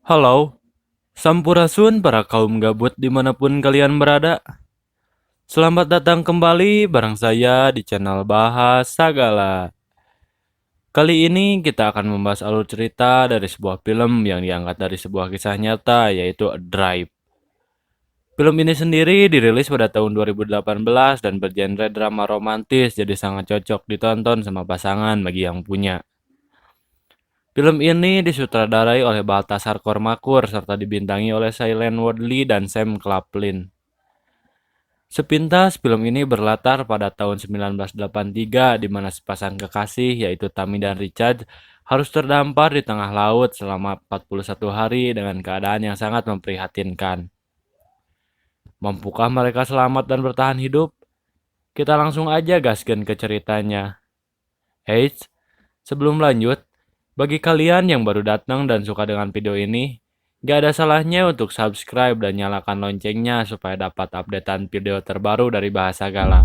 Halo, sampurasun para kaum gabut dimanapun kalian berada. Selamat datang kembali bareng saya di channel Bahas Sagala. Kali ini kita akan membahas alur cerita dari sebuah film yang diangkat dari sebuah kisah nyata, yaitu A Drive. Film ini sendiri dirilis pada tahun 2018 dan bergenre drama romantis, jadi sangat cocok ditonton sama pasangan bagi yang punya. Film ini disutradarai oleh Baltasar Kormakur serta dibintangi oleh Shailene Woodley dan Sam Claflin. Sepintas, film ini berlatar pada tahun 1983 di mana sepasang kekasih yaitu Tammy dan Richard harus terdampar di tengah laut selama 41 hari dengan keadaan yang sangat memprihatinkan. Mampukah mereka selamat dan bertahan hidup? Kita langsung aja gaskin ke ceritanya. Eits, sebelum lanjut, bagi kalian yang baru datang dan suka dengan video ini, gak ada salahnya untuk subscribe dan nyalakan loncengnya supaya dapat updatean video terbaru dari Bahasa Gala.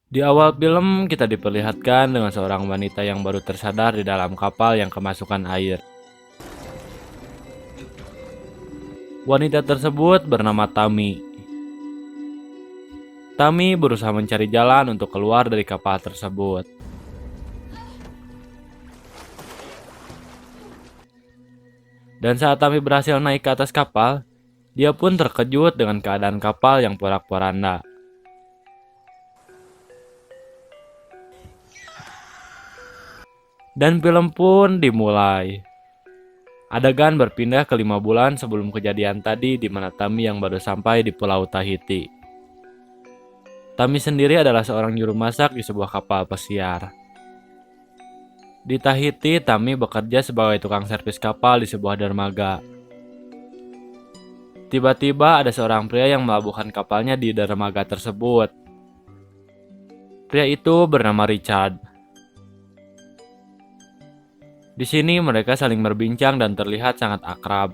Di awal film, kita diperlihatkan dengan seorang wanita yang baru tersadar di dalam kapal yang kemasukan air. Wanita tersebut bernama Tammy. Tammy berusaha mencari jalan untuk keluar dari kapal tersebut. Dan saat Tammy berhasil naik ke atas kapal, dia pun terkejut dengan keadaan kapal yang porak-poranda. Dan film pun dimulai. Adegan berpindah ke 5 bulan sebelum kejadian tadi di mana Tammy yang baru sampai di Pulau Tahiti. Tammy sendiri adalah seorang juru masak di sebuah kapal pesiar. Di Tahiti, Tammy bekerja sebagai tukang servis kapal di sebuah dermaga. Tiba-tiba ada seorang pria yang melabuhkan kapalnya di dermaga tersebut. Pria itu bernama Richard. Di sini mereka saling berbincang dan terlihat sangat akrab.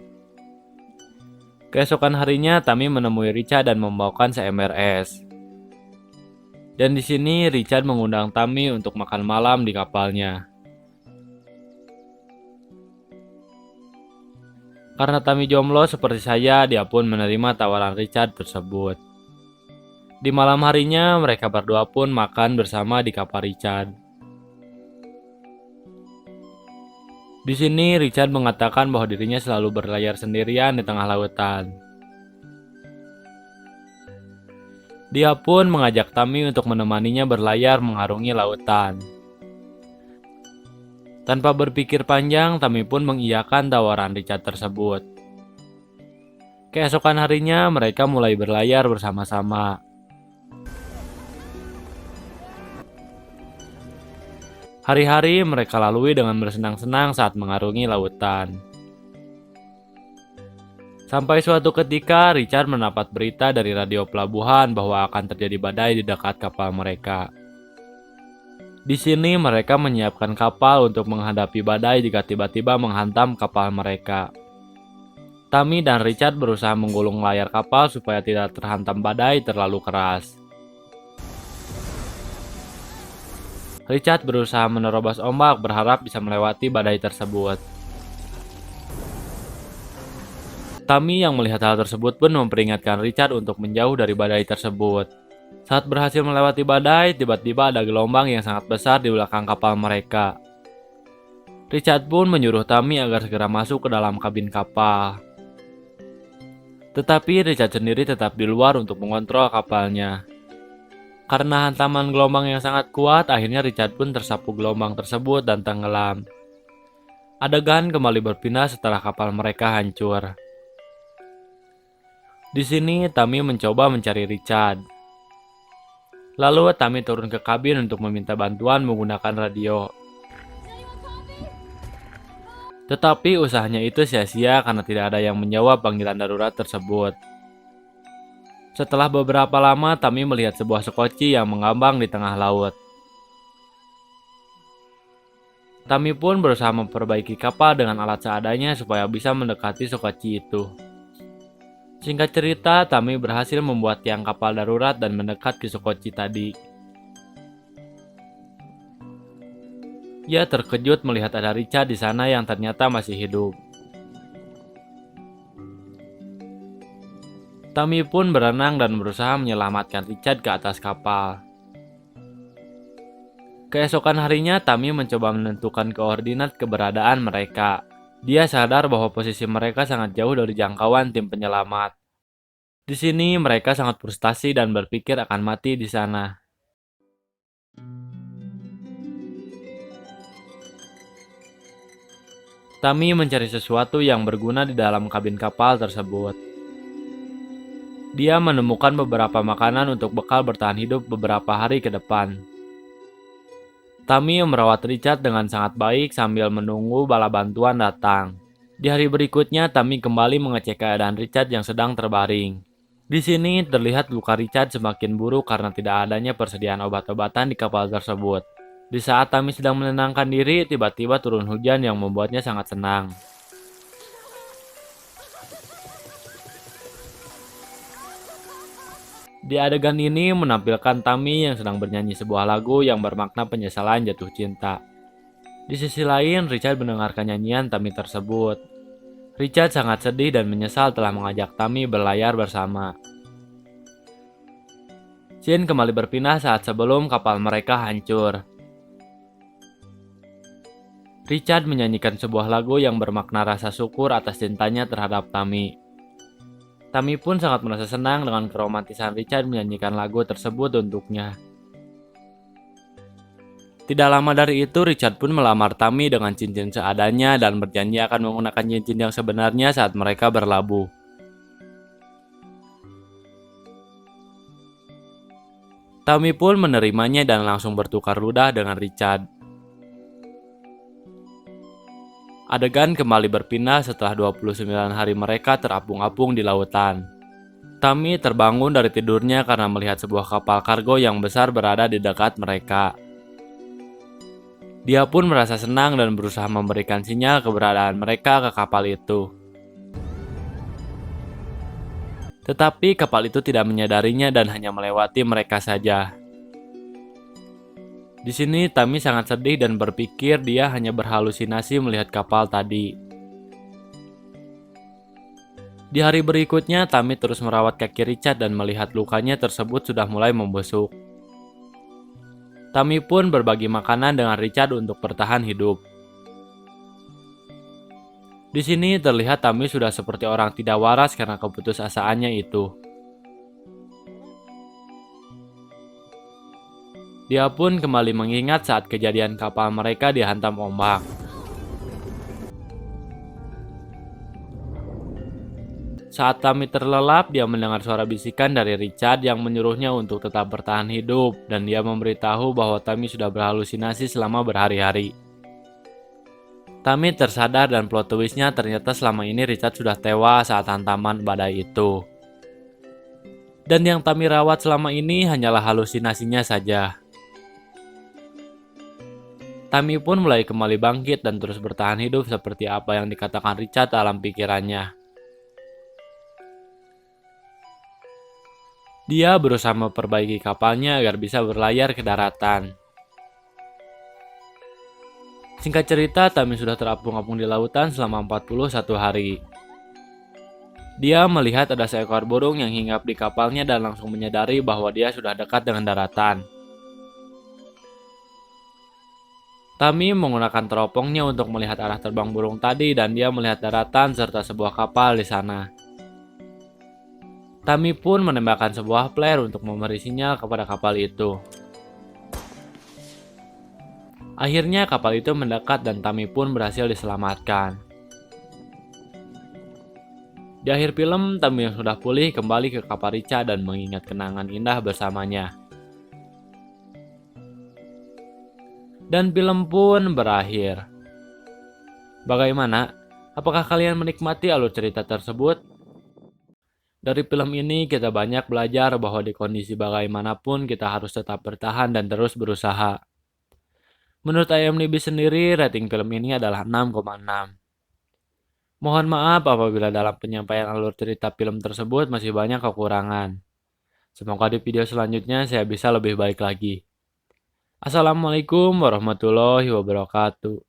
Keesokan harinya, Tammy menemui Richard dan membawakan seember es. Dan di sini Richard mengundang Tammy untuk makan malam di kapalnya. Karena Tammy jomblo seperti saya, dia pun menerima tawaran Richard tersebut. Di malam harinya, mereka berdua pun makan bersama di kapal Richard. Di sini Richard mengatakan bahwa dirinya selalu berlayar sendirian di tengah lautan. Dia pun mengajak Tammy untuk menemaninya berlayar mengarungi lautan. Tanpa berpikir panjang, Tammy pun mengiyakan tawaran Richard tersebut. Keesokan harinya, mereka mulai berlayar bersama-sama. Hari-hari mereka lalui dengan bersenang-senang saat mengarungi lautan. Sampai suatu ketika, Richard mendapat berita dari radio pelabuhan bahwa akan terjadi badai di dekat kapal mereka. Di sini mereka menyiapkan kapal untuk menghadapi badai jika tiba-tiba menghantam kapal mereka. Tammy dan Richard berusaha menggulung layar kapal supaya tidak terhantam badai terlalu keras. Richard berusaha menerobos ombak berharap bisa melewati badai tersebut. Tammy yang melihat hal tersebut pun memperingatkan Richard untuk menjauh dari badai tersebut. Saat berhasil melewati badai, tiba-tiba ada gelombang yang sangat besar di belakang kapal mereka. Richard pun menyuruh Tammy agar segera masuk ke dalam kabin kapal. Tetapi Richard sendiri tetap di luar untuk mengontrol kapalnya. Karena hantaman gelombang yang sangat kuat, akhirnya Richard pun tersapu gelombang tersebut dan tenggelam. Adegan kembali berpindah setelah kapal mereka hancur. Di sini Tammy mencoba mencari Richard. Lalu Tammy turun ke kabin untuk meminta bantuan menggunakan radio. Tetapi usahanya itu sia-sia karena tidak ada yang menjawab panggilan darurat tersebut. Setelah beberapa lama, Tammy melihat sebuah sekoci yang mengambang di tengah laut. Tammy pun berusaha memperbaiki kapal dengan alat seadanya supaya bisa mendekati sekoci itu. Singkat cerita, Tammy berhasil membuat tiang kapal darurat dan mendekat ke sekoci tadi. Ia terkejut melihat ada Richard di sana yang ternyata masih hidup. Tammy pun berenang dan berusaha menyelamatkan Richard ke atas kapal. Keesokan harinya, Tammy mencoba menentukan koordinat keberadaan mereka. Dia sadar bahwa posisi mereka sangat jauh dari jangkauan tim penyelamat. Di sini mereka sangat frustasi dan berpikir akan mati di sana. Tammy mencari sesuatu yang berguna di dalam kabin kapal tersebut. Dia menemukan beberapa makanan untuk bekal bertahan hidup beberapa hari ke depan. Tammy merawat Richard dengan sangat baik sambil menunggu bala bantuan datang. Di hari berikutnya, Tammy kembali mengecek keadaan Richard yang sedang terbaring. Di sini terlihat luka Richard semakin buruk karena tidak adanya persediaan obat-obatan di kapal tersebut. Di saat Tammy sedang menenangkan diri, tiba-tiba turun hujan yang membuatnya sangat senang. Di adegan ini menampilkan Tammy yang sedang bernyanyi sebuah lagu yang bermakna penyesalan jatuh cinta. Di sisi lain, Richard mendengarkan nyanyian Tammy tersebut. Richard sangat sedih dan menyesal telah mengajak Tammy berlayar bersama. Scene kembali berpindah saat sebelum kapal mereka hancur. Richard menyanyikan sebuah lagu yang bermakna rasa syukur atas cintanya terhadap Tammy. Tammy pun sangat merasa senang dengan keromantisan Richard menyanyikan lagu tersebut untuknya. Tidak lama dari itu, Richard pun melamar Tammy dengan cincin seadanya dan berjanji akan menggunakan cincin yang sebenarnya saat mereka berlabuh. Tammy pun menerimanya dan langsung bertukar ludah dengan Richard. Adegan kembali berpindah setelah 29 hari mereka terapung-apung di lautan. Tammy terbangun dari tidurnya karena melihat sebuah kapal kargo yang besar berada di dekat mereka. Dia pun merasa senang dan berusaha memberikan sinyal keberadaan mereka ke kapal itu. Tetapi kapal itu tidak menyadarinya dan hanya melewati mereka saja. Di sini Tammy sangat sedih dan berpikir dia hanya berhalusinasi melihat kapal tadi. Di hari berikutnya, Tammy terus merawat kaki Richard dan melihat lukanya tersebut sudah mulai membusuk. Tammy pun berbagi makanan dengan Richard untuk bertahan hidup. Di sini terlihat Tammy sudah seperti orang tidak waras karena keputusasaannya itu. Dia pun kembali mengingat saat kejadian kapal mereka dihantam ombak. Saat Tammy terlelap, dia mendengar suara bisikan dari Richard yang menyuruhnya untuk tetap bertahan hidup, dan dia memberitahu bahwa Tammy sudah berhalusinasi selama berhari-hari. Tammy tersadar dan plot twistnya ternyata selama ini Richard sudah tewas saat hantaman badai itu. Dan yang Tammy rawat selama ini hanyalah halusinasinya saja. Tammy pun mulai kembali bangkit dan terus bertahan hidup seperti apa yang dikatakan Richard dalam pikirannya. Dia berusaha memperbaiki kapalnya agar bisa berlayar ke daratan. Singkat cerita, Tammy sudah terapung-apung di lautan selama 41 hari. Dia melihat ada seekor burung yang hinggap di kapalnya dan langsung menyadari bahwa dia sudah dekat dengan daratan. Tammy menggunakan teropongnya untuk melihat arah terbang burung tadi dan dia melihat daratan serta sebuah kapal di sana. Tammy pun menembakkan sebuah flare untuk memberi sinyal kepada kapal itu. Akhirnya kapal itu mendekat dan Tammy pun berhasil diselamatkan. Di akhir film, Tammy yang sudah pulih kembali ke kapal Richard dan mengingat kenangan indah bersamanya. Dan film pun berakhir. Bagaimana? Apakah kalian menikmati alur cerita tersebut? Dari film ini kita banyak belajar bahwa di kondisi bagaimanapun kita harus tetap bertahan dan terus berusaha. Menurut IMDb sendiri, rating film ini adalah 6,6. Mohon maaf apabila dalam penyampaian alur cerita film tersebut masih banyak kekurangan. Semoga di video selanjutnya saya bisa lebih baik lagi. Assalamualaikum warahmatullahi wabarakatuh.